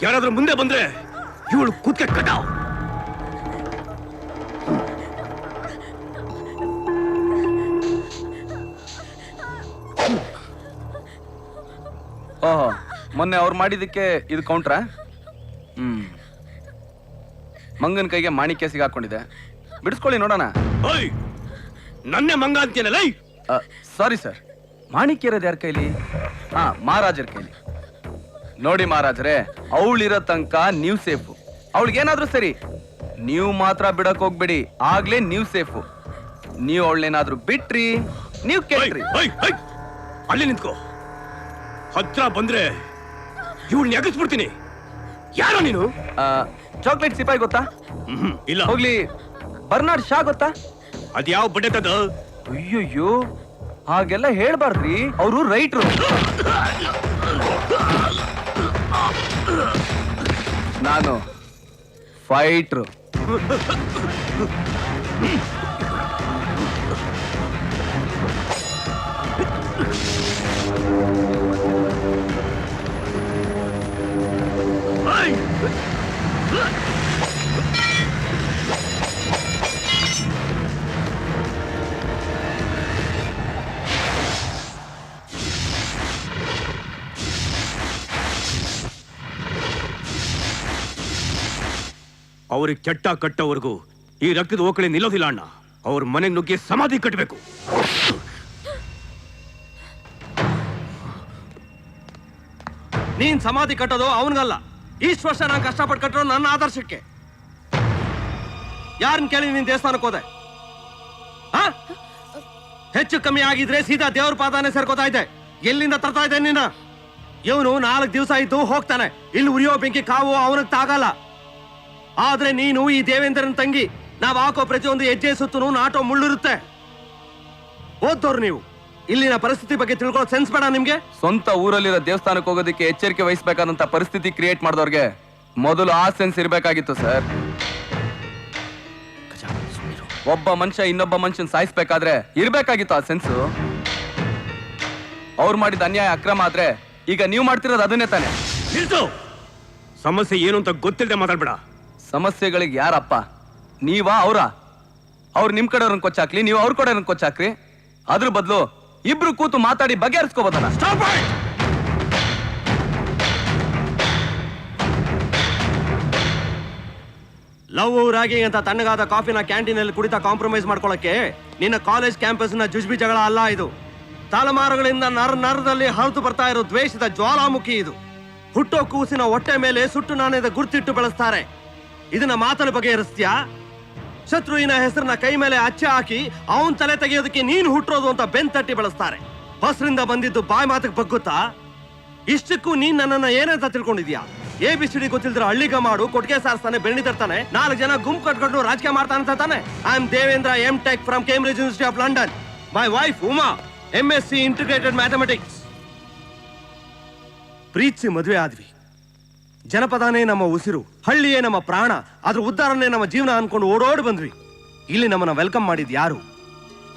ಯಾರಾದ್ರೂ ಮುಂದೆ ಬಂದ್ರೆ ಇವಳು ಕೂತ್ಕೆ ಕಟಾವ್. ಓಹೋ, ಮೊನ್ನೆ ಅವ್ರು ಮಾಡಿದಕ್ಕೆ ಇದು ಕೌಂಟ್ರಾ? ಮಂಗನ ಕೈಗೆ ಮಾಣಿಕ್ಯ ಸಿಗಾಕೊಂಡಿದೆ, ಬಿಡಿಸ್ಕೊಳ್ಳಿ ನೋಡೋಣ. ಓಯ್, ನನ್ನೇ ಮಂಗ ಅಂತೀನಲ್ಲ. ಸಾರಿ ಸರ್, ಮಾಣಿಕ್ಯ ಇರೋದು ಯಾರ ಕೈಲಿ? ಮಹಾರಾಜರ ಕೈಲಿ. ನೋಡಿ ಮಹಾರಾಜರೇ, ಅವಳಿರೋ ತನಕ ನೀವು ಸೇಫು. ಅವಳಿಗೇನಾದ್ರೂ ಸರಿ, ನೀವು ಮಾತ್ರ ಬಿಡಕ್ ಹೋಗ್ಬೇಡಿ, ಆಗ್ಲೇ ನೀವು ಸೇಫು. ನೀವು ಅವಳನ್ನೇನಾದ್ರೂ ಬಿಟ್ರಿ, ನೀವು ಕೇಳ್ರಿ. ಅಲ್ಲಿ ನಿಂತ್ಕೋ. ಹತ್ರ ಬಂದ್ರೆ ಇವಳನ್ನ ಎಗಸ್ಬಿಡ್ತೀನಿ. ಯಾರೋ ನೀನು? ಚಾಕ್ಲೇಟ್ ಸಿಪಾಯಿ ಗೊತ್ತಾ? ಇಲ್ಲ. ಹೋಗ್ಲಿ, ಬರ್ನಾಡ್ ಶಾ ಗೊತ್ತಾ? ಅದ್ಯಾವ ಬಡ್ಡೆತದ? ಅಯ್ಯಯ್ಯೋ, ಹಾಗೆಲ್ಲ ಹೇಳ್ಬಾರ್ದ್ರಿ, ಅವರು ರೈಟ್ರು. ನಾನು ಫೈಟ್ರು. ಅವ್ರಿಗೆ ಚಟ್ಟ ಕಟ್ಟೋವರೆಗೂ ಈ ರಕ್ತದ ಓಕಳಿ ನಿಲ್ಲೋದಿಲ್ಲ ಅಣ್ಣ. ಅವ್ರ ಮನೆಗೆ ನುಗ್ಗಿ ಸಮಾಧಿ ಕಟ್ಟಬೇಕು. ನೀನ್ ಸಮಾಧಿ ಕಟ್ಟೋದು ಅವನಿಗಲ್ಲ, ಇಷ್ಟು ವರ್ಷ ನಾನು ಕಷ್ಟಪಟ್ಟು ಕಟ್ಟೋ ನನ್ನ ಆದರ್ಶಕ್ಕೆ. ಯಾರನ್ನ ಕೇಳಿ ನೀನ್ ದೇವಸ್ಥಾನಕ್ಕೆ ಹೋದೆ? ಹೆಚ್ಚು ಕಮ್ಮಿ ಆಗಿದ್ರೆ ಸೀದಾ ದೇವ್ರ ಪಾದಾನೆ ಸೇರ್ಕೋತಾ ಇದೆ. ಎಲ್ಲಿಂದ ತರ್ತಾ ಇದೆ ನೀನ? ಇವನು 4 ದಿವಸ ಇದ್ದು ಹೋಗ್ತಾನೆ. ಇಲ್ಲಿ ಉರಿಯೋ ಬೆಂಕಿ ಕಾವು ಅವನಿಗೆ ತಾಗಲ್ಲ. ಆದ್ರೆ ನೀನು ಈ ದೇವೇಂದ್ರನ ತಂಗಿ, ನಾವ್ ಹಾಕೋ ಪ್ರತಿಯೊಂದು ಹೆಜ್ಜೆ ಸುತ್ತೂ ನಾಟೋ ಮುಳ್ಳಿರುತ್ತೆ. ಓದ್ದವ್ರು ನೀವು, ಇಲ್ಲಿನ ಪರಿಸ್ಥಿತಿ ಬಗ್ಗೆ ತಿಳ್ಕೊಳ್ಳೋ ಸೆನ್ಸ್ ಬೇಡ ನಿಮ್ಗೆ? ಸ್ವಂತ ಊರಲ್ಲಿರೋ ದೇವಸ್ಥಾನಕ್ಕೆ ಹೋಗೋದಕ್ಕೆ ಎಚ್ಚರಿಕೆ ವಹಿಸಬೇಕಾದಂತ ಪರಿಸ್ಥಿತಿ ಕ್ರಿಯೇಟ್ ಮಾಡಿದವ್ರಿಗೆ ಮೊದಲು ಆ ಸೆನ್ಸ್ ಇರ್ಬೇಕಾಗಿತ್ತು ಸರ್. ಒಬ್ಬ ಮನುಷ್ಯ ಇನ್ನೊಬ್ಬ ಮನುಷ್ಯನ್ ಸಾಯಿಸ್ಬೇಕಾದ್ರೆ ಇರ್ಬೇಕಾಗಿತ್ತು ಆ ಸೆನ್ಸು. ಅವ್ರು ಮಾಡಿದ ಅನ್ಯಾಯ ಅಕ್ರಮ ಆದ್ರೆ ಈಗ ನೀವು ಮಾಡ್ತಿರೋದು ಅದನ್ನೇ ತಾನೆ. ಸಮಸ್ಯೆ ಏನು ಅಂತ ಗೊತ್ತಿಲ್ಲದೆ ಮಾತಾಡ್ಬೇಡ. ಸಮಸ್ಯೆಗಳಿಗೆ ಯಾರಪ್ಪ? ನೀವಾ ಅವ್ರ? ಅವ್ರು ನಿಮ್ ಕಡೆಯವ್ರನ್ನ ಕೊಚ್ಚಾಕ್ಲಿ, ನೀವು ಅವ್ರ ಕಡೆಯವ್ರನ್ನ ಕೊಚ್ಚಾಕ್ರಿ. ಅದ್ರ ಬದಲು ಇಬ್ರು ಕೂತು ಮಾತಾಡಿ ಬಗೆಹರಿಸ್ಕೋಬೋದಲ್ಲ. ಲವ್ ರಾಗಿ ಅಂತ ತಣ್ಣಗಾದ ಕಾಫಿನ ಕ್ಯಾಂಟೀನಲ್ಲಿ ಕುಡಿತಾ ಕಾಂಪ್ರಮೈಸ್ ಮಾಡ್ಕೊಳ್ಳಕ್ಕೆ ನಿನ್ನ ಕಾಲೇಜ್ ಕ್ಯಾಂಪಸ್ ನ ಜುಜ್ಬಿ ಜಗಳ ಅಲ್ಲ ಇದು. ತಲೆಮಾರುಗಳಿಂದ ನರದಲ್ಲಿ ಹರಿದು ಬರ್ತಾ ಇರೋ ದ್ವೇಷದ ಜ್ವಾಲಾಮುಖಿ ಇದು. ಹುಟ್ಟೋ ಕೂಸಿನ ಹೊಟ್ಟೆ ಮೇಲೆ ಸುಟ್ಟು ನಾಣ್ಯದ ಗುರ್ತಿಟ್ಟು ಬೆಳೆಸ್ತಾರೆ. ಇದನ್ನ ಮಾತನ ಬಗೆಹರಿಸ್ತೀಯಾ? ಶತ್ರುವಿನ ಹೆಸರನ್ನ ಕೈ ಮೇಲೆ ಅಚ್ಚೆ ಹಾಕಿ ಅವನ್ ತಲೆ ತೆಗೆಯೋದಕ್ಕೆ ನೀನು ಹುಟ್ಟೋದು ಅಂತ ಬೆನ್ ತಟ್ಟಿ ಬೆಳೆಸ್ತಾರೆ. ಬಸ್ರಿಂದ ಬಂದಿದ್ದು ಬಾಯ್ ಮಾತಕ್ಕೆ ಬಗ್ಗುತ್ತಾ? ಇಷ್ಟಕ್ಕೂ ನೀನ್ ನನ್ನನ್ನ ಏನಂತ ತಿಳ್ಕೊಂಡಿದ್ಯಾ? ABCD ಗೊತ್ತಿಲ್ದ್ರ ಹಳ್ಳಿಗ ಮಾಡು, ಕೊಟ್ಟಿಗೆ ಸಾರಿಸ್ತಾನೆ, ಬೆಣ್ಣಿ ತರ್ತಾನೆ, 4 ಜನ ಗುಂಪು ಕಟ್ಕೊಂಡು ರಾಜಕೀಯ ಮಾಡ್ತಾನೆ ಅಂತ ತಾನೆ. I am Devendra, M.Tech from Cambridge university of London. My wife Uma MSc integrated mathematics. ಪ್ರೀತಿಸಿ ಮದುವೆ ಆದ್ವಿ. ಜನಪದನೇ ನಮ್ಮ ಉಸಿರು, ಹಳ್ಳಿಯೇ ನಮ್ಮ ಪ್ರಾಣ, ಅದ್ರ ಉದ್ಧಾರನೇ ನಮ್ಮ ಜೀವನ ಅನ್ಕೊಂಡು ಓಡೋಡಿ ಬಂದ್ವಿ. ಇಲ್ಲಿ ನಮ್ಮನ್ನ ವೆಲ್ಕಮ್ ಮಾಡಿದ್ ಯಾರು?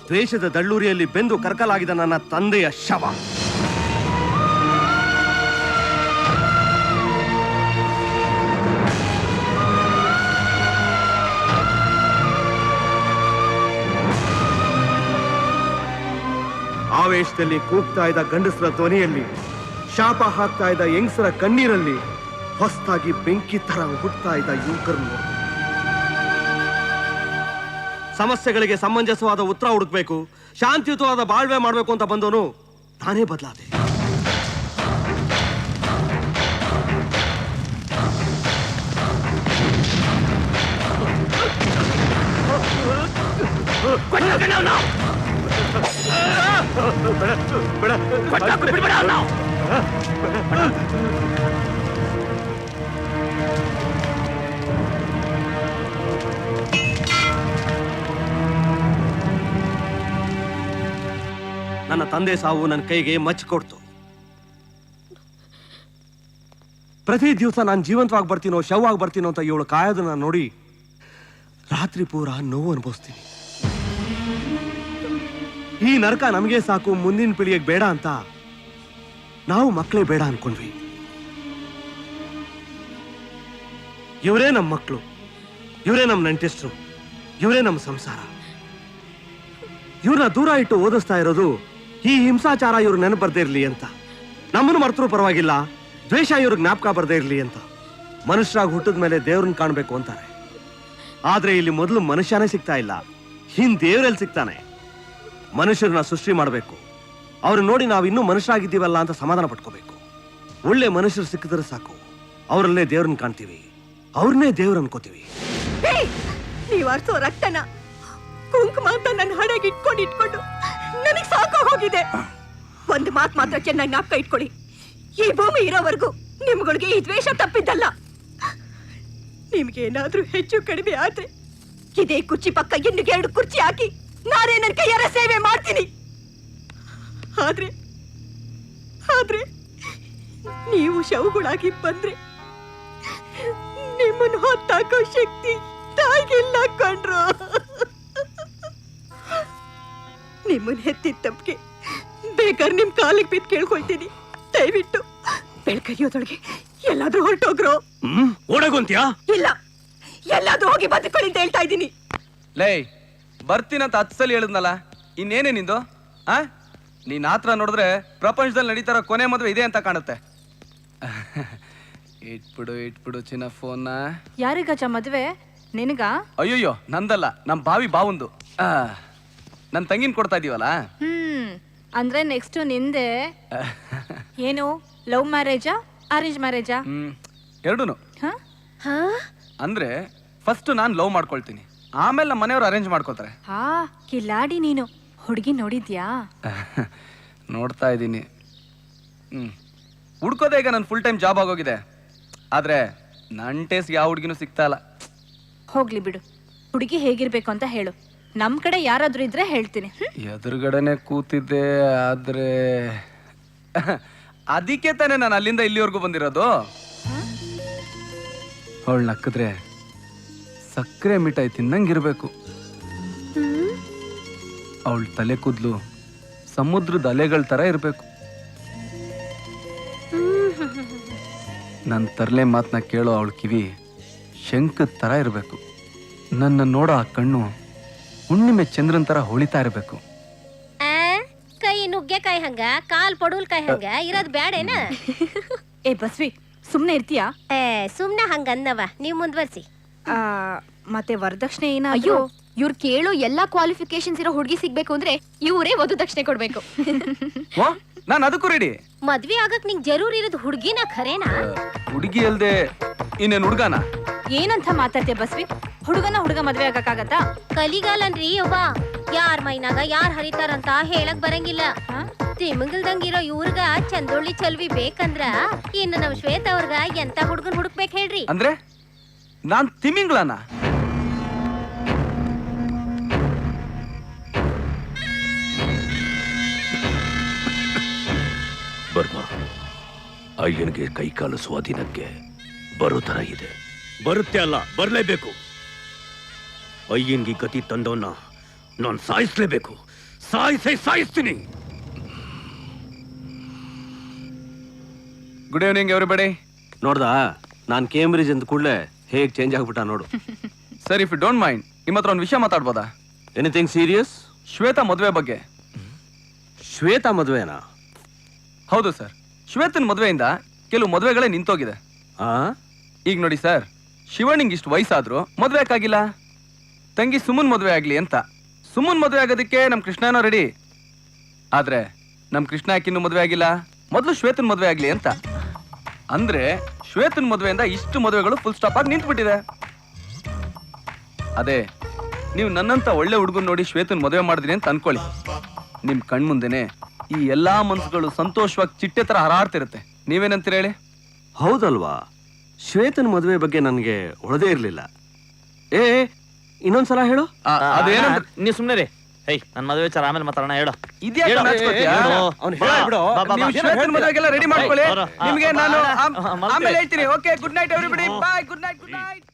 ದ್ವೇಷದ ದಳ್ಳೂರಿಯಲ್ಲಿ ಬೆಂದು ಕರ್ಕಲಾಗಿದ್ದ ನನ್ನ ತಂದೆಯ ಶವ. ಆವೇಶದಲ್ಲಿ ಕೂಗ್ತಾ ಇದ್ದ ಗಂಡಸರ ಧ್ವನಿಯಲ್ಲಿ, ಶಾಪ ಹಾಕ್ತಾ ಇದ್ದ ಹೆಂಗಸರ ಕಣ್ಣೀರಲ್ಲಿ, ಹೊಸದಾಗಿ ಬೆಂಕಿ ತರ ಹುಟ್ಟುತ್ತಾ ಇದ್ದ ಯುವಕರನ್ನು. ಸಮಸ್ಯೆಗಳಿಗೆ ಸಮಂಜಸವಾದ ಉತ್ತರ ಹುಡುಕ್ಬೇಕು, ಶಾಂತಿಯುತವಾದ ಬಾಳ್ವೆ ಮಾಡ್ಬೇಕು ಅಂತ ಬಂದವನು ನಾನೇ ಬದಲಾದೆ. ನನ್ನ ತಂದೆ ಸಾವು ನನ್ನ ಕೈಗೆ ಮಚ್ಚಿಕೊಡ್ತು. ಪ್ರತಿ ದಿವಸ ನಾನು ಜೀವಂತವಾಗಿ ಬರ್ತೀನೋ ಶವವಾಗಿ ಬರ್ತೀನೋ ಅಂತ ಇವಳು ಕಾಯೋದನ್ನ ನೋಡಿ ರಾತ್ರಿ ಪೂರ ನೋವು ಅನುಭವಿಸ್ತೀನಿ. ಈ ನರಕ ನಮಗೆ ಸಾಕು, ಮುಂದಿನ ಪೀಳಿಗೆಗೆ ಬೇಡ ಅಂತ ನಾವು ಮಕ್ಕಳೇ ಬೇಡ ಅನ್ಕೊಂಡ್ವಿ. ಇವರೇ ನಮ್ಮ ಮಕ್ಕಳು, ಇವರೇ ನಮ್ಮ ನೆಂಟಿಸ್ಟ್ರು, ಇವರೇ ನಮ್ಮ ಸಂಸಾರ. ಇವ್ರನ್ನ ದೂರ ಇಟ್ಟು ಓದಿಸ್ತಾ ಇರೋದು ಈ ಹಿಂಸಾಚಾರ ಇವ್ರ ನೆನಪು ಬರ್ದೇ ಇರ್ಲಿ ಅಂತ. ನಮ್ಮನ್ನು ಮರ್ತರೂ ಪರವಾಗಿಲ್ಲ, ದ್ವೇಷ ಇವ್ರ ಜ್ಞಾಪಕ ಬರ್ದೇ ಇರ್ಲಿ ಅಂತ. ಮನುಷ್ಯರಾಗಿ ಹುಟ್ಟಿದ ಮೇಲೆ ದೇವ್ರನ್ನ ಕಾಣ್ಬೇಕು ಅಂತಾರೆ. ಆದ್ರೆ ಇಲ್ಲಿ ಮೊದಲು ಮನುಷ್ಯನೇ ಸಿಗ್ತಾ ಇಲ್ಲ, ಹಿಂದ್ ದೇವ್ರಲ್ಲಿ ಸಿಗ್ತಾನೆ. ಮನುಷ್ಯರನ್ನ ಸೃಷ್ಟಿ ಮಾಡಬೇಕು, ಅವ್ರನ್ನ ನೋಡಿ ನಾವು ಇನ್ನೂ ಮನುಷ್ಯರಾಗಿದ್ದೀವಲ್ಲ ಅಂತ ಸಮಾಧಾನ ಪಟ್ಕೋಬೇಕು. ಒಳ್ಳೆ ಮನುಷ್ಯರು ಸಿಕ್ಕಿದ್ರೆ ಸಾಕು, ಅವರಲ್ಲೇ ದೇವ್ರನ್ನ ಕಾಣ್ತೀವಿ, ಅವ್ರನ್ನೇ ದೇವ್ರ ಅನ್ಕೋತೀವಿ. ನೀವ್ ಅರ್ಸೋ ರಕ್ತನ ಕುಂಕುಮ ಅಂತ ನನ್ನ ಹಣೆಗೆ ಇಟ್ಕೊಂಡು ನನಗ್ ಸಾಕು ಹೋಗಿದೆ. ಒಂದು ಮಾತು ಮಾತ್ರ ಚೆನ್ನಾಗಿ ಜ್ಞಾಪಕ ಇಟ್ಕೊಳ್ಳಿ, ಈ ಭೂಮಿ ಇರೋವರೆಗೂ ನಿಮ್ಗಳಿಗೆ ಈ ದ್ವೇಷ ತಪ್ಪಿದ್ದಲ್ಲ. ನಿಮ್ಗೇನಾದ್ರೂ ಹೆಚ್ಚು ಕಡಿಮೆ ಆದ್ರೆ ಇದೇ ಕುರ್ಚಿ ಪಕ್ಕ ಇನ್ನು 2 ಕುರ್ಚಿ ಹಾಕಿ ನಾನೇ ನನ್ನ ಕೈಯಾರ ಸೇವೆ ಮಾಡ್ತೀನಿ. ಆದ್ರೆ ನೀವು ಶವಗಳಾಗಿ ಬಂದ್ರೆ ನಿಮ್ಮನ್ನು ಹೊತ್ತಾಕೋ ಶಕ್ತಿ ತಾಯಿಗಿಲ್ಲ ಕಂಡ್ರು. ನಿಮ್ಮನ್ನ ಹೆತ್ತಿದ ತಪ್ಪಿಗೆ ಬೇಕಾದ್ರೆ ನಿಮ್ ಕಾಲಿಗೆ ಬಿದ್ದು ಕೇಳ್ಕೊಳ್ತೀನಿ, ದಯವಿಟ್ಟು ಬೆಳಕರಿಯೋದೊಳಗೆ ಎಲ್ಲಾದ್ರೂ ಹೊರಟೋಗ್ರೋ. ಓಡೋಗಂತ್ಯಾ? ಇಲ್ಲ, ಎಲ್ಲಾದ್ರೂ ಹೋಗಿ ಬದುಕೊಳ್ಳಿ ಅಂತ ಹೇಳ್ತಾ ಇದ್ದೀನಿ. ಲೇ, ಬರ್ತೀನಂತ 10 ಸಲ ಹೇಳಿದ್ನಲ್ಲ, ಇನ್ನೇನೇ ನಿಂದು? ನೀನ್ ಆತ್ರ ನೋಡಿದ್ರೆ ಪ್ರಪಂಚದಲ್ಲಿ ನಡೀತಾರ ಕೊನೆ ಮದುವೆ ಇದೆ ಅಂತ ಕಾಣುತ್ತೆ. ಇಟ್ಬಿಡು ಚಿನ್ನ ಫೋನ್ನ. ಯಾರಿಗಜ ಮದುವೆ? ನಿನಗ? ಅಯ್ಯೋಯ್ಯೋ, ನಂದಲ್ಲ, ನಮ್ ಬಾವಿ ಬಾವುಂದು. ನನ್ ತಂಗಿನ ಕೊಡ್ತಾ ಇದೀವಲ್ಲ. ಅಂದ್ರೆ ನೆಕ್ಸ್ಟ್ ನಿಂದೆ. ಏನು, ಲವ್ ಮ್ಯಾರೇಜಾ ಅರೇಂಜ್ ಮ್ಯಾರೇಜಾ? ಎರಡೂನು. ಅಂದ್ರೆ ಫಸ್ಟ್ ನಾನ್ ಲವ್ ಮಾಡ್ಕೊಳ್ತೀನಿ, ಆಮೇಲೆ ನಮ್ಮ ಮನೆಯವರು ಅರೇಂಜ್ ಮಾಡ್ಕೋತಾರೆ. ಕಿಲಾಡಿ ನೀನು. ಹುಡುಗಿ ನೋಡಿದ್ಯಾ? ನೋಡ್ತಾ ಇದ್ದೀನಿ. ಹುಡ್ಕೋದೇ ಈಗ ನನ್ ಫುಲ್ ಟೈಮ್ ಜಾಬ್ ಆಗೋಗಿದೆ. ಆದ್ರೆ ನನ್ ಟೇಸ್ಟ್ ಯಾವ ಹುಡುಗಿನೂ ಸಿಗ್ತಾ ಇಲ್ಲ. ಹೋಗ್ಲಿ ಬಿಡು, ಹುಡುಗಿ ಹೇಗಿರ್ಬೇಕು ಅಂತ ಹೇಳು, ನಮ್ ಕಡೆ ಯಾರಾದ್ರೂ ಇದ್ರೆ ಹೇಳ್ತೀನಿ. ಎದುರುಗಡೆನೆ ಕೂತಿದ್ದೆ, ಆದ್ರೆ ಅದಕ್ಕೆ ತಾನೇ ನಾನು ಅಲ್ಲಿಂದ ಇಲ್ಲಿವರೆಗೂ ಬಂದಿರೋದು. ಅವಳು ನಕ್ಕಿದ್ರೆ ಸಕ್ಕರೆ ಮಿಠಾಯಿ ತಿನ್ನಂಗಿರ್ಬೇಕು. ಅವಳ ತಲೆ ಕೂದ್ಲು ಸಮುದ್ರದ ಅಲೆಗಳ ತರ ಇರ್ಬೇಕು. ನನ್ನ ತರಲೆ ಮಾತನ್ನ ಕೇಳೋ ಅವಳ ಕಿವಿ ಶಂಕದ ತರ ಇರಬೇಕು. ನನ್ನ ನೋಡೋ ಆ ಕಣ್ಣು ಹುಣ್ಣಿಮೆ ಚಂದ್ರನ್ ತರ ಹೊಳಿತಾ ಇರಬೇಕು. ಕೈ ನುಗ್ಗೆಕಾಯಿ ಹಂಗ, ಕಾಲ್ ಪಡುಲ್ಕಾಯಿ ಹಂಗ ಇರೋದ್ ಬ್ಯಾಡೇನ? ಏ ಬಸ್ವಿ, ಸುಮ್ನೆ ಇರ್ತೀಯಾ? ಸುಮ್ನೆ ಹಂಗನ್ನವ, ನೀವ್ ಮುಂದ್ವರ್ಸಿ. ಮತ್ತೆ ವರದಕ್ಷಿಣೆ ಏನಾಯ್ತು? ಇವ್ರು ಕೇಳೋ ಎಲ್ಲಾ ಕ್ವಾಲಿಫಿಕೇಶನ್ಸ್ ಇರೋ ಹುಡುಗಿ ಸಿಗ್ಬೇಕು ಅಂದ್ರೆ ಇವರೇ ವಧು ದಕ್ಷಿಣೆ ಕೊಡ್ಬೇಕು. ನಾನು ಅದಕ್ಕೂ ರೆಡಿ. ಮದ್ವೆ ಆಗಕ್ ನಿಂಗ್ ಜರೂರ್ ಇರೋದು ಹುಡುಗಿನ ಖರೇನಾ? ಹುಡುಗಿ ಅಲ್ದೆ ಇನ್ನೇನ್ ಹುಡುಗಾನ? ಏನಂತ ಮಾತಾಡ್ತೀಯ ಬಸ್ವಿ? ಹುಡುಗ ಮದ್ವೆ ಆಗಕ್ಕಾಗತ್ತಾ? ಕಲಿಗಾಲನ್ರಿ ಅವ್ವ, ಯಾರ್ ಮೈನಾಗ ಯಾರ್ ಹರಿತಾರಂತ ಹೇಳಕ್ ಬರಂಗಿಲ್ಲ. ತಿಮಂಗಲ್ದಂಗಿರೋ ಇವ್ರಗ ಚಂದೊಳ್ಳಿ ಚಲ್ವಿ ಬೇಕಂದ್ರ ಇನ್ನು ನಮ್ ಶ್ವೇತ ಅವ್ರಗ ಎಂತ ಹುಡುಗನ್ ಹುಡುಕ್ಬೇಕ್ ಹೇಳ್ರಿ? ಅಂದ್ರೆ ನಾನ್ ತಿಮಿಂಗ್ಳನ? ವರ್ಮಾ, ಅಯ್ಯನಿಗೆ ಕೈಕಾಲು ಸ್ವಾಧೀನಕ್ಕೆ ಬರೋ ತರ ಇದೆ. ಬರುತ್ತೆ ಅಲ್ಲ, ಬರ್ಲೇಬೇಕು. ಅಯ್ಯನ್ಗೆ ಗತಿ ತಂದವನ್ನ ನಾನು ಸಾಯಿಸ್ಲೇಬೇಕು. ಸಾಯಿಸ್ತೀನಿ. Good evening everybody. ನೋಡ್ದಾ, ನಾನು ಕೇಂಬ್ರಿಡ್ಜ್ ಅಂತ ಕೂಡಲೇ ಹೇಗೆ ಚೇಂಜ್ ಆಗ್ಬಿಟ್ಟ ನೋಡು. Sir, if you don't mind, ನಿಮ್ಮ ಹತ್ರ ಒಂದು ವಿಷಯ ಮಾತಾಡ್ಬೋದಾ? Anything serious? ಶ್ವೇತಾ ಮದುವೆ ಬಗ್ಗೆ. ಶ್ವೇತಾ ಮದುವೆನಾ? ಹೌದು ಸರ್, ಶ್ವೇತನ್ ಮದುವೆಯಿಂದ ಕೆಲವು ಮದುವೆಗಳೇ ನಿಂತೋಗಿದೆ. ಈಗ ನೋಡಿ ಸರ್, ಶಿವಣ್ಣಿಂಗ್ ಇಷ್ಟು ವಯಸ್ಸಾದ್ರು ಮದುವೆ ಆಗಿಲ್ಲ. ತಂಗಿ ಸುಮನ್ ಮದುವೆ ಆಗ್ಲಿ ಅಂತ. ಸುಮನ್ ಮದುವೆ ಆಗೋದಕ್ಕೆ ನಮ್ ಕೃಷ್ಣನೋ ರೆಡಿ. ಆದ್ರೆ ನಮ್ ಕೃಷ್ಣ ಯಾಕಿನ್ನೂ ಮದುವೆ ಆಗಿಲ್ಲ. ಮೊದಲು ಶ್ವೇತನ್ ಮದುವೆ ಆಗ್ಲಿ ಅಂತ. ಅಂದ್ರೆ ಶ್ವೇತನ್ ಮದುವೆಯಿಂದ ಇಷ್ಟು ಮದುವೆಗಳು ಫುಲ್ ಸ್ಟಾಪ್ ಆಗಿ ನಿಂತ್ಬಿಟ್ಟಿದೆ. ಅದೇ ನೀವು ನನ್ನಂತ ಒಳ್ಳೆ ಹುಡುಗನ್ ನೋಡಿ ಶ್ವೇತನ್ ಮದುವೆ ಮಾಡಿದ್ರಿ ಅಂತ ಅನ್ಕೊಳ್ಳಿ. ನಿಮ್ ಕಣ್ಮುಂದೆನೆ ಈ ಎಲ್ಲಾ ಮನ್ಸುಗಳು ಸಂತೋಷವಾಗಿ ಚಿಟ್ಟೆ ತರ ಹರಾಡ್ತಿರುತ್ತೆ. ನೀವೇನಂತೀರ ಹೇಳಿ? ಹೌದಲ್ವಾ, ಶ್ವೇತನ್ ಮದುವೆ ಬಗ್ಗೆ ನನಗೆ ಹೊಳದೇ ಇರ್ಲಿಲ್ಲ. ಇನ್ನೊಂದ್ಸಲ ಹೇಳು. ಅದೇನಂದ್ರೆ ನೀವು ಸುಮ್ಮನೆ ರೀ. ಹೇಯ್, ನನ್ನ ಮದುವೆ ವಿಚಾರ ಆಮೇಲೆ ಮಾತಾಡೋಣ. ಹೇಳು. ಇದ್ಯಾಕೆ ನಾಚ್ಕೊತೀಯ? ನೀವು ಶ್ವೇತನ್ ಮದುವೆಗೆಲ್ಲ ರೆಡಿ ಮಾಡ್ಕೊಳ್ಳಿ. ನಿಮ್ಗೆ ನಾನು ಆಮೇಲೆ ಹೇಳ್ತೀನಿ. Okay, good night everybody. Bye. Good night.